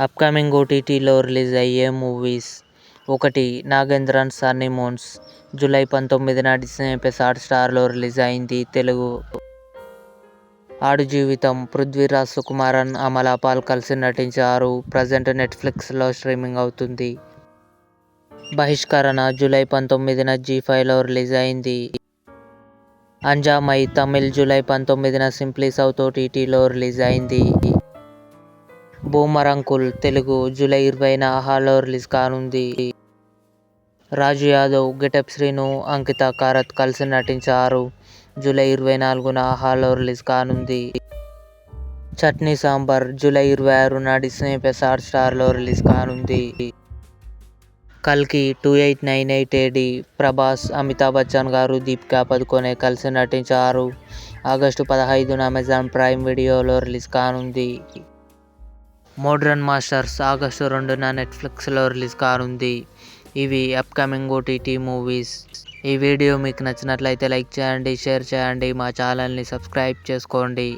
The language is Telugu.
అప్కమింగ్ ఓటీటీలో రిలీజ్ అయ్యే మూవీస్: 1. నాగేంద్రన్ సన్నీ మూన్స్ జూలై 19న డిస్నీ+ హాట్‌స్టార్లో రిలీజ్ అయింది. తెలుగు. ఆడు జీవితం పృథ్వీరాజ్ సుకుమారన్, అమలా పాల్ కలిసి నటించారు. ప్రజెంట్ నెట్‌ఫ్లిక్స్‌లో స్ట్రీమింగ్ అవుతుంది. బహిష్కరణ జూలై 19న జీ5లో రిలీజ్ అయింది. అంజామై తమిళ్ జూలై 19న సింప్లీ సౌత్ ఓటీటీలో రిలీజ్ అయింది. బూమరంకుల్ తెలుగు జూలై 20న ఆహాలో రిలీజ్ కానుంది. రాజు యాదవ్, గెటప్ శ్రీను, అంకిత కారత్ కలిసి నటించారు. జూలై 24న ఆహాలో రిలీజ్ కానుంది. చట్నీ సాంబార్ జూలై 26న డిస్నీ+ హాట్‌స్టార్లో రిలీజ్ కానుంది. కల్కి 2898 AD ప్రభాస్, అమితాబ్ బచ్చన్ గారు, దీపికా పదుకొనె కలిసి నటించారు. ఆగస్టు 15న అమెజాన్ ప్రైమ్ వీడియోలో రిలీజ్ కానుంది. మోడ్రన్ మాస్టర్స్ ఆగస్టు 2న నెట్‌ఫ్లిక్స్‌లో రిలీజ్ కానుంది. ఇవి అప్కమింగ్ ఓటీటీ మూవీస్. ఈ వీడియో మీకు నచ్చినట్లయితే లైక్ చేయండి, షేర్ చేయండి, మా ఛానల్ని సబ్స్క్రైబ్ చేసుకోండి.